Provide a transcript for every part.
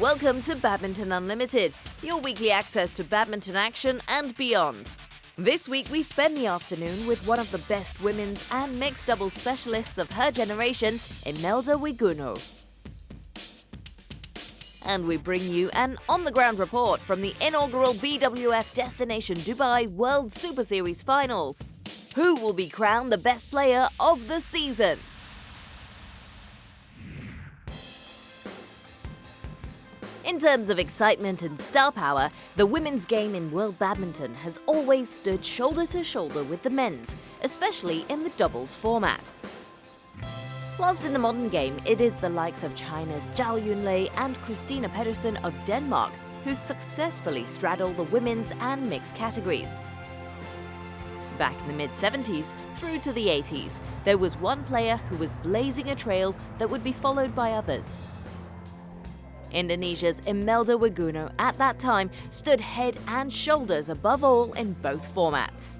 Welcome to Badminton Unlimited, your weekly access to badminton action and beyond. This week we spend the afternoon with one of the best women's and mixed doubles specialists of her generation, Imelda Wigunu. And we bring you an on-the-ground report from the inaugural BWF Destination Dubai World Super Series Finals. Who will be crowned the best player of the season? In terms of excitement and star power, the women's game in world badminton has always stood shoulder to shoulder with the men's, especially in the doubles format. Whilst in the modern game, it is the likes of China's Zhao Yunlei and Christina Pedersen of Denmark who successfully straddle the women's and mixed categories. Back in the mid-70s through to the 80s, there was one player who was blazing a trail that would be followed by others. Indonesia's Imelda Wigunu at that time stood head and shoulders above all in both formats.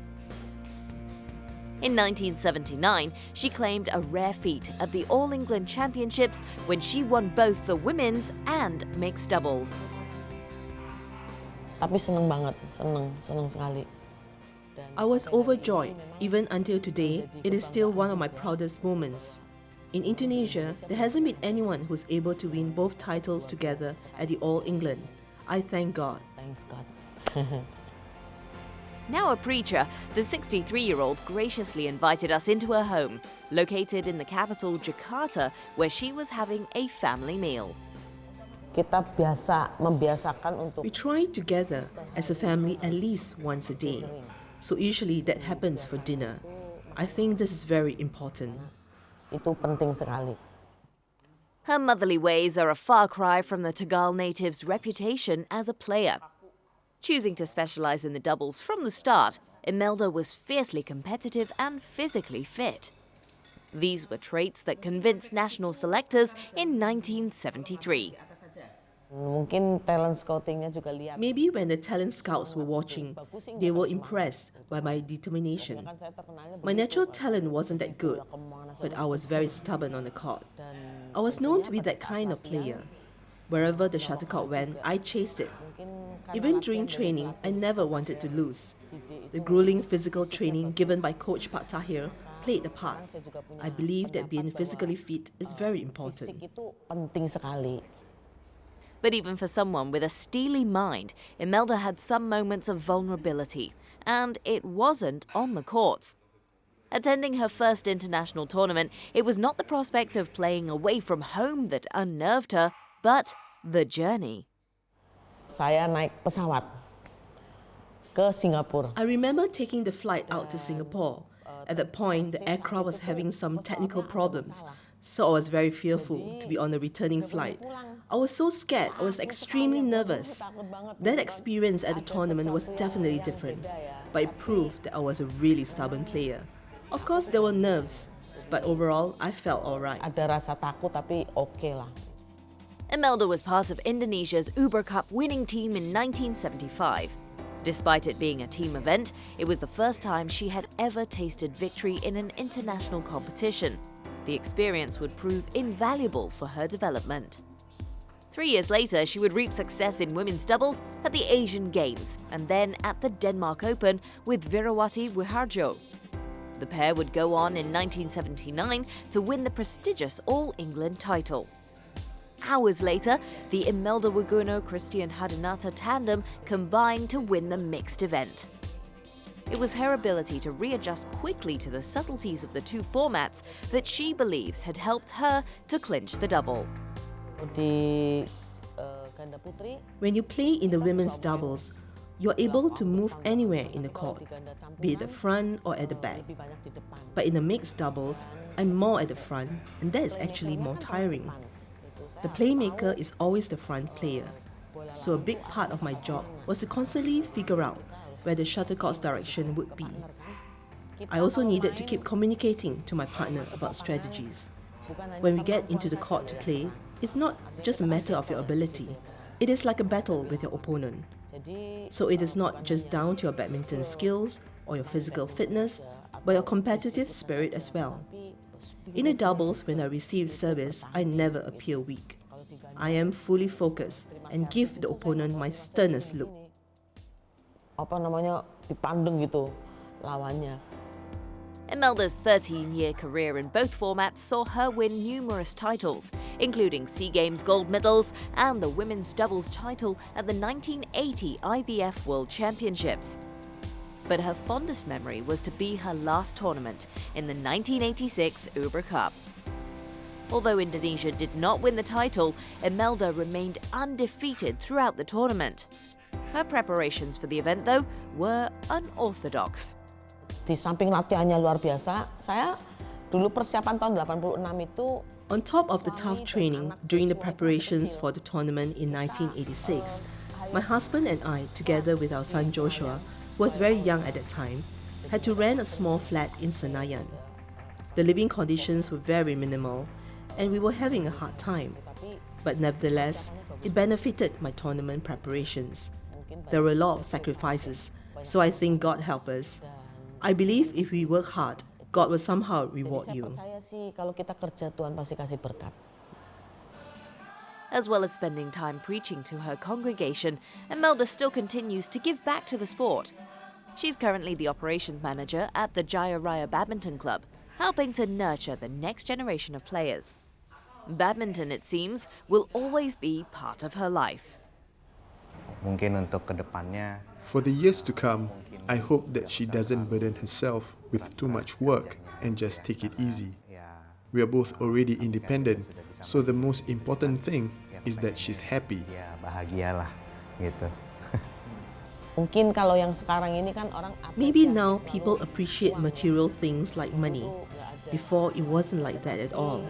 In 1979, she claimed a rare feat at the All England Championships when she won both the women's and mixed doubles. Tapi seneng banget, seneng sekali. I was overjoyed. Even until today, it is still one of my proudest moments. In Indonesia, there hasn't been anyone who's able to win both titles together at the All England. I thank God. Thanks God. Now a preacher, the 63-year-old graciously invited us into her home, located in the capital Jakarta, where she was having a family meal. Kita membiasakan untuk. We try together as a family at least once a day. So usually that happens for dinner. I think this is very important. Itu penting sekali. Her motherly ways are a far cry from the Tagal native's reputation as a player. Choosing to specialize in the doubles from the start, Imelda was fiercely competitive and physically fit. These were traits that convinced national selectors in 1973. Mungkin talent scoutingnya juga lihat. Maybe when the talent scouts were watching, they were impressed by my determination. My natural talent wasn't that good, but I was very stubborn on the court. I was known to be that kind of player. Wherever the shuttlecock went, I chased it. Even during training, I never wanted to lose. The grueling physical training given by Coach Pak Tahir played a part. I believe that being physically fit is very important. Itu penting sekali. But even for someone with a steely mind, Imelda had some moments of vulnerability, and it wasn't on the courts. Attending her first international tournament, it was not the prospect of playing away from home that unnerved her, but the journey. Saya naik pesawat ke Singapura. I remember taking the flight out to Singapore. At that point, the aircraft was having some technical problems, so I was very fearful to be on the returning flight. I was so scared, I was extremely nervous. That experience at the tournament was definitely different, but it proved that I was a really stubborn player. Of course, there were nerves, but overall, I felt alright. Ada rasa takut tapi oke lah. Imelda was part of Indonesia's Uber Cup winning team in 1975. Despite it being a team event, it was the first time she had ever tasted victory in an international competition. The experience would prove invaluable for her development. 3 years later, she would reap success in women's doubles at the Asian Games and then at the Denmark Open with Virawati Wiharjo. The pair would go on in 1979 to win the prestigious All England title. Hours later, the Imelda Wigunu-Christian Hadinata tandem combined to win the mixed event. It was her ability to readjust quickly to the subtleties of the two formats that she believes had helped her to clinch the double. When you play in the women's doubles, you're able to move anywhere in the court, be it the front or at the back. But in the mixed doubles, I'm more at the front, and that is actually more tiring. The playmaker is always the front player, so a big part of my job was to constantly figure out where the shuttlecock's direction would be. I also needed to keep communicating to my partner about strategies. When we get into the court to play, it's not just a matter of your ability. It is like a battle with your opponent. So it is not just down to your badminton skills or your physical fitness, but your competitive spirit as well. In the doubles, when I receive service, I never appear weak. I am fully focused and give the opponent my sternest look. Dipandang gitu lawannya. Imelda's 13-year career in both formats saw her win numerous titles, including SEA Games gold medals and the women's doubles title at the 1980 IBF World Championships. But her fondest memory was to be her last tournament in the 1986 Uber Cup. Although Indonesia did not win the title, Imelda remained undefeated throughout the tournament. Her preparations for the event, though, were unorthodox. Di samping latihannya luar biasa, saya dulu persiapan tahun 86 itu. On top of the tough training during the preparations for the tournament in 1986, my husband and I, together with our son Joshua, who was very young at that time, had to rent a small flat in Senayan. The living conditions were very minimal, and we were having a hard time. But nevertheless, it benefited my tournament preparations. There were a lot of sacrifices, so I think God helped us. I believe if we work hard, God will somehow reward you. As well as spending time preaching to her congregation, Imelda still continues to give back to the sport. She's currently the operations manager at the Jaya Raya Badminton Club, helping to nurture the next generation of players. Badminton, it seems, will always be part of her life. For the years to come, I hope that she doesn't burden herself with too much work and just take it easy. We are both already independent, so the most important thing is that she's happy. Maybe now people appreciate material things like money. Before, it wasn't like that at all.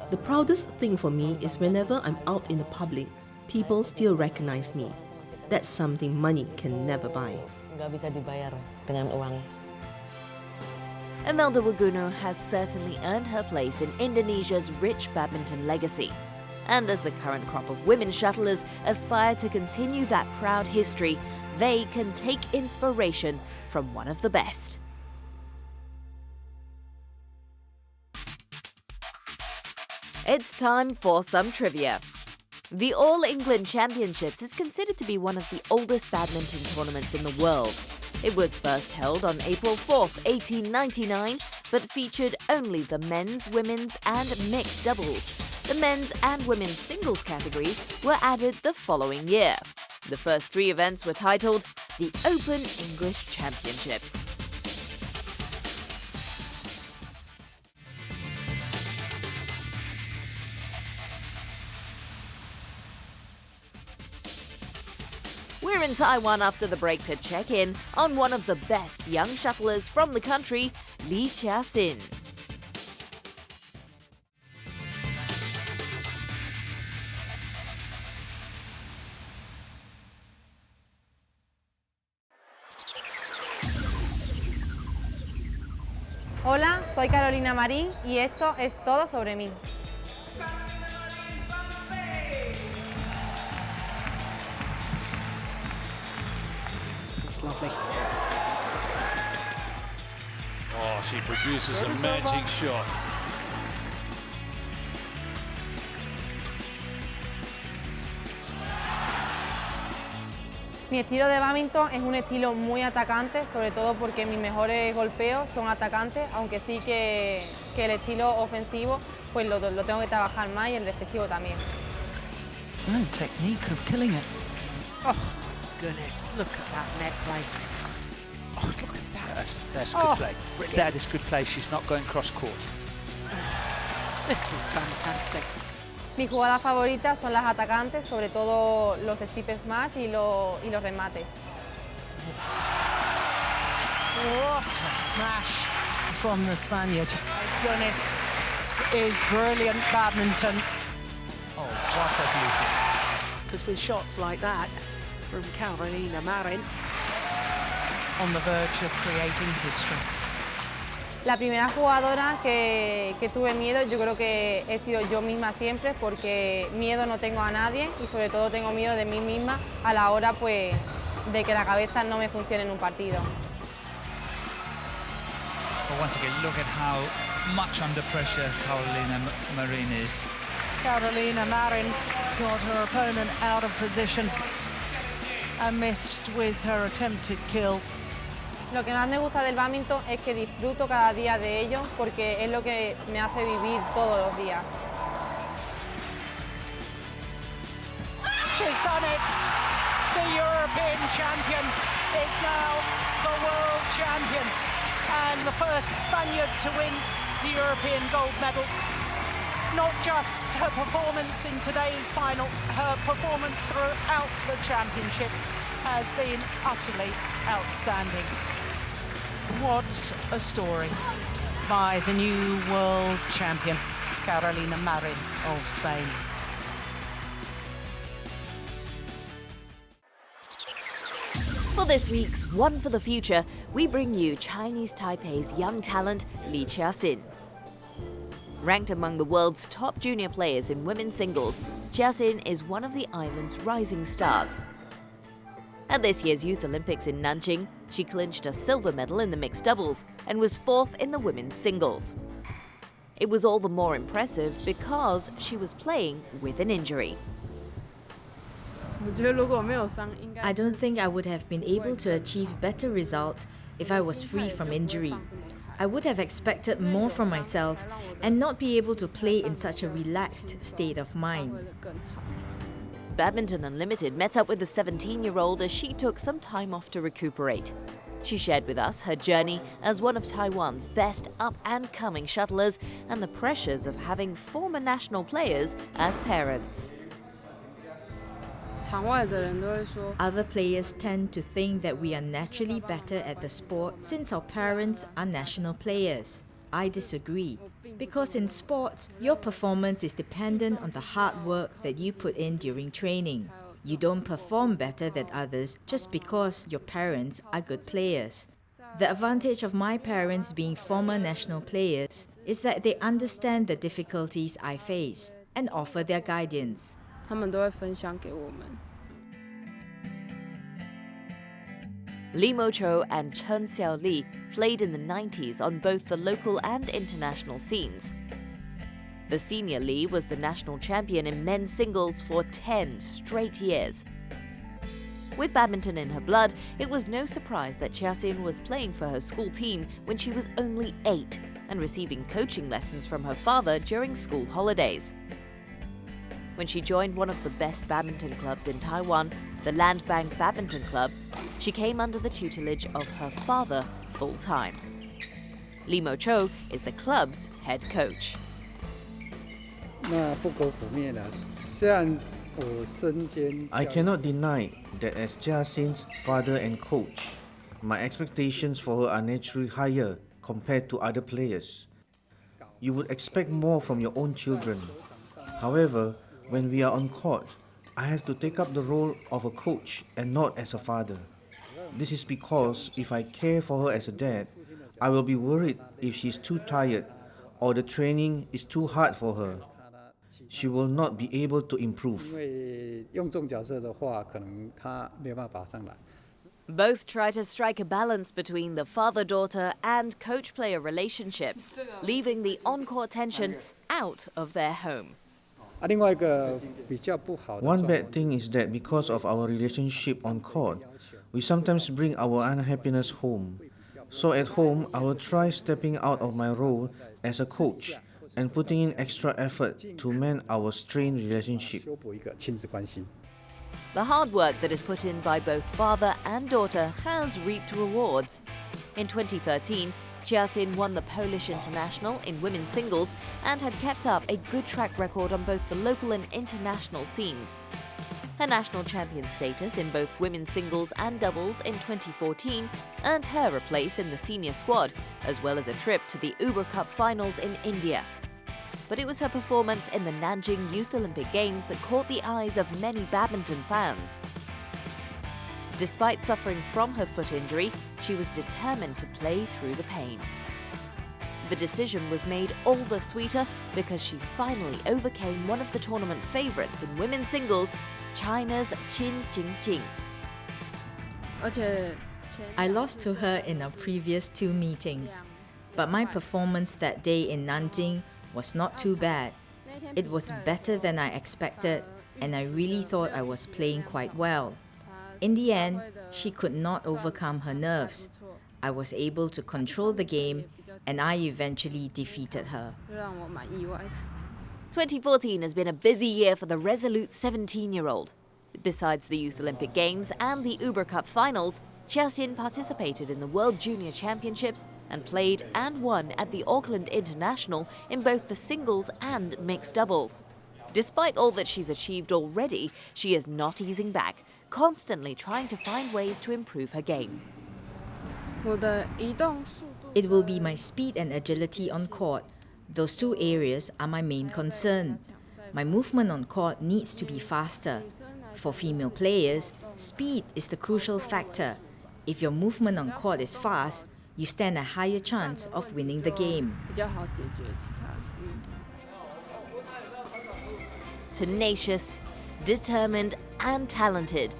The proudest thing for me is whenever I'm out in the public, people still recognize me. That's something money can never buy. Imelda Wigunu has certainly earned her place in Indonesia's rich badminton legacy. And as the current crop of women shuttlers aspire to continue that proud history, they can take inspiration from one of the best. It's time for some trivia. The All England Championships is considered to be one of the oldest badminton tournaments in the world. It was first held on April 4th, 1899, but featured only the men's, women's and mixed doubles. The men's and women's singles categories were added the following year. The first three events were titled the Open English Championships. We're in Taiwan after the break to check in on one of the best young shuttlers from the country, Lee Chia-hsin. Hola, soy Carolina Marín y esto es todo sobre mí. It's lovely. Oh, she produces a magic shot. Mi estilo de badminton es un estilo muy atacante, sobre todo porque mis mejores golpeos son atacantes, aunque sí que el estilo ofensivo pues lo tengo que trabajar más y el defensivo también. No technique of killing it. Oh, goodness, look at that net play. Oh, look at that. That's good play. Brilliant. That is good play. She's not going cross court. This is fantastic. Mis jugadas favoritas son las atacantes, sobre todo los steep smash y los remates. What a smash from the Spaniard. My goodness, this is brilliant badminton. Oh, what a beauty. Because with shots like that from Carolina Marin, on the verge of creating history. La primera jugadora que tuve miedo, yo creo que he sido yo misma siempre, porque miedo no tengo a nadie y sobre todo tengo miedo de mí misma a la hora pues, de que la cabeza no me funcione en un partido. But once again, look at how much under pressure Carolina Marin is. Carolina Marin got her opponent out of position and missed with her attempted kill. Lo que más me gusta del badminton es que disfruto cada día de ello porque es lo que me hace vivir todos los días. She's done it! The European champion is now the world champion and the first Spaniard to win the European gold medal. Not just her performance in today's final, her performance throughout the championships has been utterly outstanding. What a story by the new world champion, Carolina Marin of Spain. For this week's One for the Future, we bring you Chinese Taipei's young talent, Lee Chia-hsin. Ranked among the world's top junior players in women's singles, Chia-hsin is one of the island's rising stars. At this year's Youth Olympics in Nanjing, she clinched a silver medal in the mixed doubles and was fourth in the women's singles. It was all the more impressive because she was playing with an injury. I don't think I would have been able to achieve better results if I was free from injury. I would have expected more from myself and not be able to play in such a relaxed state of mind. Badminton Unlimited met up with the 17-year-old as she took some time off to recuperate. She shared with us her journey as one of Taiwan's best up-and-coming shuttlers and the pressures of having former national players as parents. Other players tend to think that we are naturally better at the sport since our parents are national players. I disagree, because in sports, your performance is dependent on the hard work that you put in during training. You don't perform better than others just because your parents are good players. The advantage of my parents being former national players is that they understand the difficulties I face and offer their guidance. Li Mocho and Chen Xiaoli played in the 90s on both the local and international scenes. The senior Li was the national champion in men's singles for 10 straight years. With badminton in her blood, it was no surprise that Chia-hsin was playing for her school team when she was only 8 and receiving coaching lessons from her father during school holidays. When she joined one of the best badminton clubs in Taiwan, the Landbank Badminton Club, she came under the tutelage of her father full-time. Li Mocho is the club's head coach. I cannot deny that as Chia-hsin's father and coach, my expectations for her are naturally higher compared to other players. You would expect more from your own children. However, when we are on court, I have to take up the role of a coach and not as a father. This is because if I care for her as a dad, I will be worried if she's too tired or the training is too hard for her. She will not be able to improve. Both try to strike a balance between the father-daughter and coach-player relationships, leaving the on-court tension out of their home. One bad thing is that because of our relationship on court, we sometimes bring our unhappiness home. So at home, I will try stepping out of my role as a coach and putting in extra effort to mend our strained relationship. The hard work that is put in by both father and daughter has reaped rewards. In 2013, Chia-hsin won the Polish International in women's singles and had kept up a good track record on both the local and international scenes. Her national champion status in both women's singles and doubles in 2014 earned her a place in the senior squad, as well as a trip to the Uber Cup finals in India. But it was her performance in the Nanjing Youth Olympic Games that caught the eyes of many badminton fans. Despite suffering from her foot injury, she was determined to play through the pain. The decision was made all the sweeter because she finally overcame one of the tournament favourites in women's singles, China's Qin Jingjing. I lost to her in our previous 2 meetings, but my performance that day in Nanjing was not too bad. It was better than I expected, and I really thought I was playing quite well. In the end, she could not overcome her nerves. I was able to control the game, and I eventually defeated her. 2014 has been a busy year for the resolute 17-year-old. Besides the Youth Olympic Games and the Uber Cup finals, Chia-hsin participated in the World Junior Championships and played and won at the Auckland International in both the singles and mixed doubles. Despite all that she's achieved already, she is not easing back, constantly trying to find ways to improve her game. It will be my speed and agility on court. Those two areas are my main concern. My movement on court needs to be faster. For female players, speed is the crucial factor. If your movement on court is fast, you stand a higher chance of winning the game. Tenacious, determined and talented,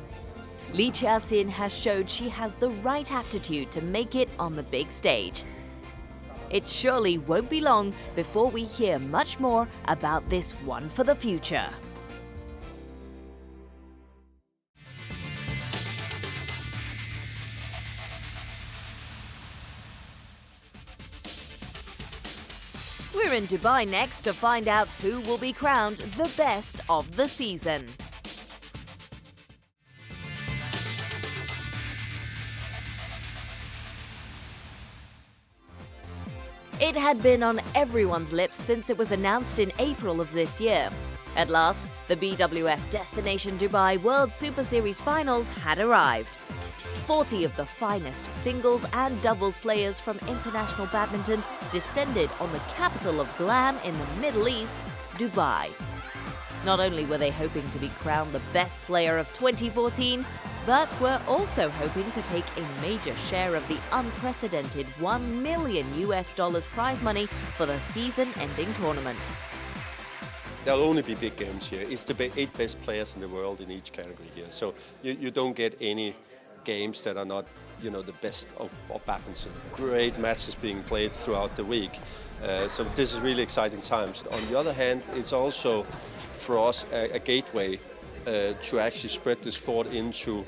Lee Chia-hsin has showed she has the right aptitude to make it on the big stage. It surely won't be long before we hear much more about this one for the future. We're in Dubai next to find out who will be crowned the best of the season. It had been on everyone's lips since it was announced in April of this year. At last, the BWF Destination Dubai World Super Series Finals had arrived. 40 of the finest singles and doubles players from international badminton descended on the capital of glam in the Middle East, Dubai. Not only were they hoping to be crowned the best player of 2014, but were also hoping to take a major share of the unprecedented $1 million prize money for the season-ending tournament. There'll only be big games here. It's the 8 best players in the world in each category here. So you don't get any games that are not, the best of badminton. Great matches being played throughout the week. So this is really exciting times. On the other hand, it's also for us a gateway to actually spread the sport into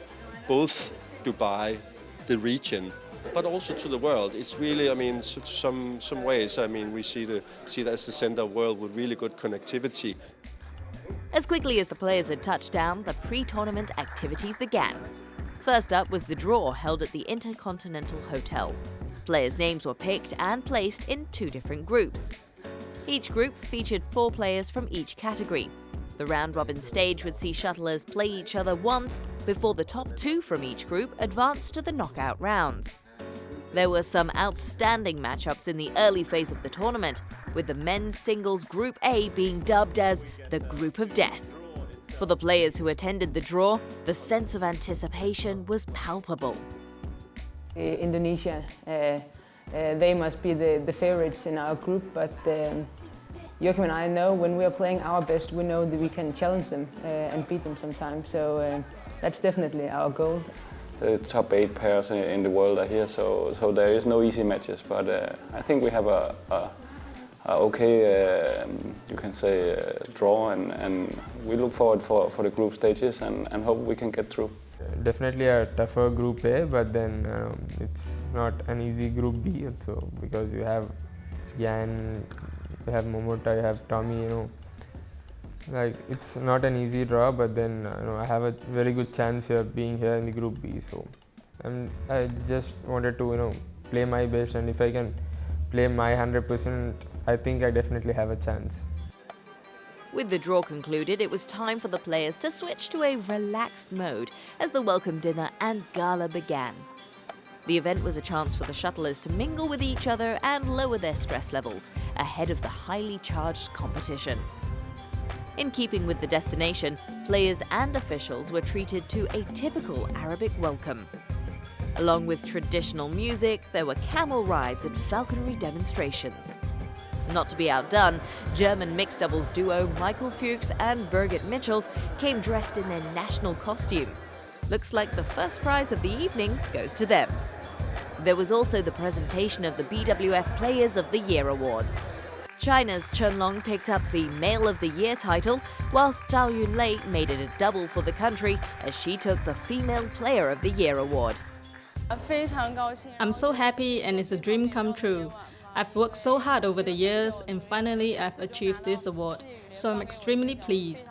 both Dubai, the region, but also to the world. It's really, some ways, we see that as the center of the world with really good connectivity. As quickly as the players had touched down, the pre-tournament activities began. First up was the draw held at the Intercontinental Hotel. Players' names were picked and placed in 2 different groups. Each group featured 4 players from each category. The round-robin stage would see shuttlers play each other once before the top 2 from each group advanced to the knockout rounds. There were some outstanding matchups in the early phase of the tournament, with the men's singles Group A being dubbed as the Group of Death. For the players who attended the draw, the sense of anticipation was palpable. Indonesia, they must be the favorites in our group, but Joachim and I know when we are playing our best, we know that we can challenge them and beat them sometimes, so that's definitely our goal. The top 8 pairs in the world are here, so there is no easy matches, but I think we have a okay, you can say, draw, and we look forward for the group stages and hope we can get through. Definitely a tougher Group A, but then it's not an easy Group B also, because you have Yan, you have Momota, you have Tommy, Like, it's not an easy draw, but then I have a very good chance here being here in the Group B. So I just wanted to play my best, and if I can play my 100%, I think I definitely have a chance. With the draw concluded, it was time for the players to switch to a relaxed mode as the welcome dinner and gala began. The event was a chance for the shuttlers to mingle with each other and lower their stress levels ahead of the highly charged competition. In keeping with the destination, players and officials were treated to a typical Arabic welcome. Along with traditional music, there were camel rides and falconry demonstrations. Not to be outdone, German mixed doubles duo Michael Fuchs and Birgit Michels came dressed in their national costume. Looks like the first prize of the evening goes to them. There was also the presentation of the BWF Players of the Year awards. China's Chen Long picked up the Male of the Year title, whilst Zhao Yunlei made it a double for the country as she took the Female Player of the Year award. I'm so happy and it's a dream come true. I've worked so hard over the years and finally I've achieved this award, so I'm extremely pleased.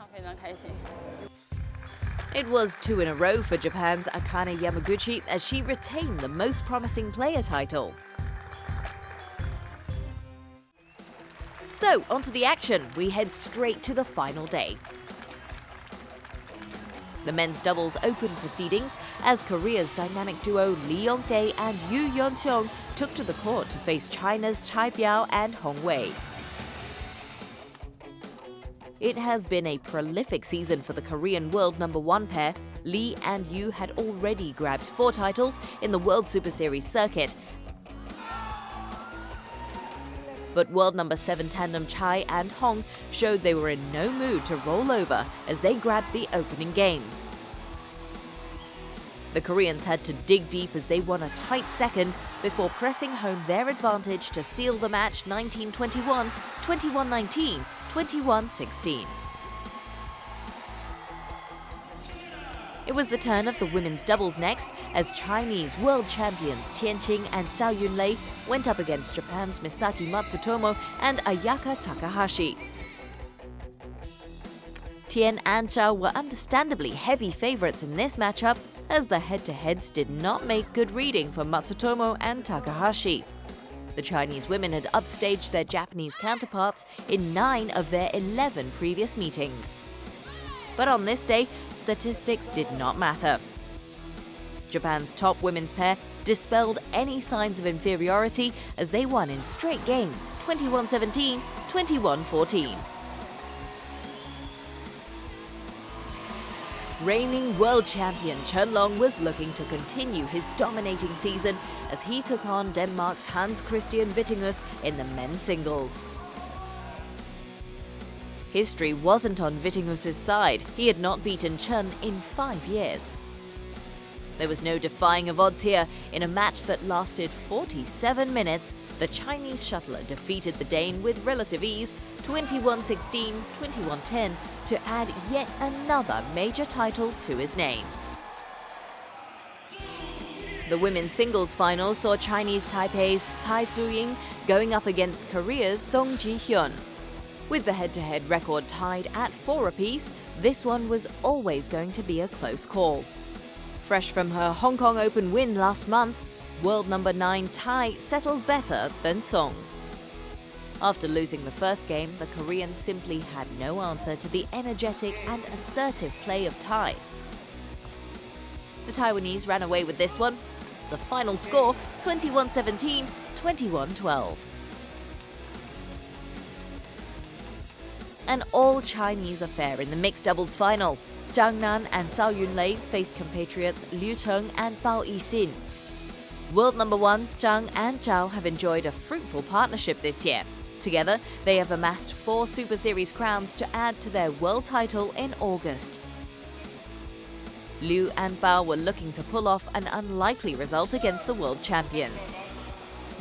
It was 2 in a row for Japan's Akane Yamaguchi as she retained the Most Promising Player title. So, onto the action. We head straight to the final day. The men's doubles opened proceedings as Korea's dynamic duo Lee Yong-dae and Yu Yeon-seong took to the court to face China's Chai Biao and Hong Wei. It has been a prolific season for the Korean world #1 pair. Lee and Yu had already grabbed 4 titles in the World Super Series circuit. But world #7 tandem Chai and Hong showed they were in no mood to roll over as they grabbed the opening game. The Koreans had to dig deep as they won a tight second before pressing home their advantage to seal the match 19-21, 21-19, 21-16. It was the turn of the women's doubles next, as Chinese world champions Tianqing and Zhao Yunlei went up against Japan's Misaki Matsutomo and Ayaka Takahashi. Tian and Zhao were understandably heavy favourites in this matchup, as the head-to-heads did not make good reading for Matsutomo and Takahashi. The Chinese women had upstaged their Japanese counterparts in 9 of their 11 previous meetings. But on this day, statistics did not matter. Japan's top women's pair dispelled any signs of inferiority as they won in straight games, 21-17, 21-14. Reigning world champion Chen Long was looking to continue his dominating season as he took on Denmark's Hans Christian Vittinghus in the men's singles. History wasn't on Vittinghus' side. He had not beaten Chen in 5 years. There was no defying of odds here. In a match that lasted 47 minutes, the Chinese shuttler defeated the Dane with relative ease, 21-16, 21-10, to add yet another major title to his name. The women's singles final saw Chinese Taipei's Tai Tzu-ying going up against Korea's Song Ji-hyun. With the head-to-head record tied at 4 apiece, this one was always going to be a close call. Fresh from her Hong Kong Open win last month, world #9 Tai settled better than Song. After losing the first game, the Koreans simply had no answer to the energetic and assertive play of Tai. The Taiwanese ran away with this one. The final score, 21-17, 21-12. An all-Chinese affair in the mixed doubles final. Zhang Nan and Zhao Yunlei faced compatriots Liu Cheng and Bao Yixin. World #1s Zhang and Zhao have enjoyed a fruitful partnership this year. Together, they have amassed 4 Super Series crowns to add to their world title in August. Liu and Bao were looking to pull off an unlikely result against the world champions.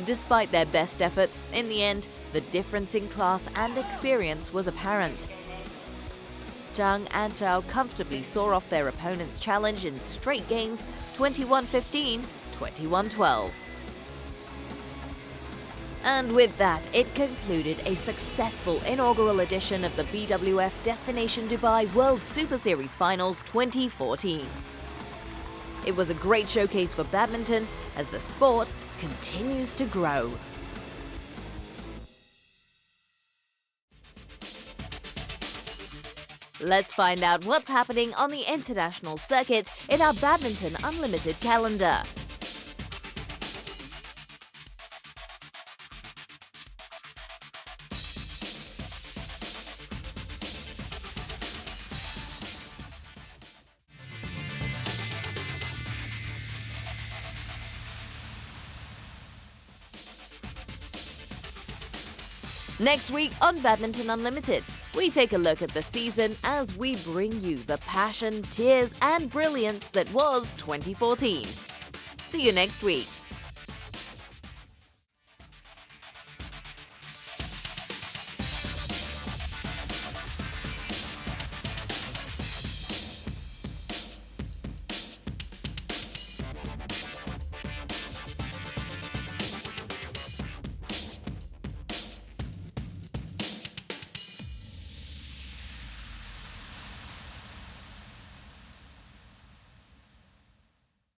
Despite their best efforts, in the end, the difference in class and experience was apparent. Zhang and Zhao comfortably saw off their opponent's challenge in straight games, 21-15, 21-12. And with that, it concluded a successful inaugural edition of the BWF Destination Dubai World Super Series Finals 2014. It was a great showcase for badminton as the sport continues to grow. Let's find out what's happening on the international circuit in our Badminton Unlimited calendar. Next week on Badminton Unlimited, we take a look at the season as we bring you the passion, tears, and brilliance that was 2014. See you next week.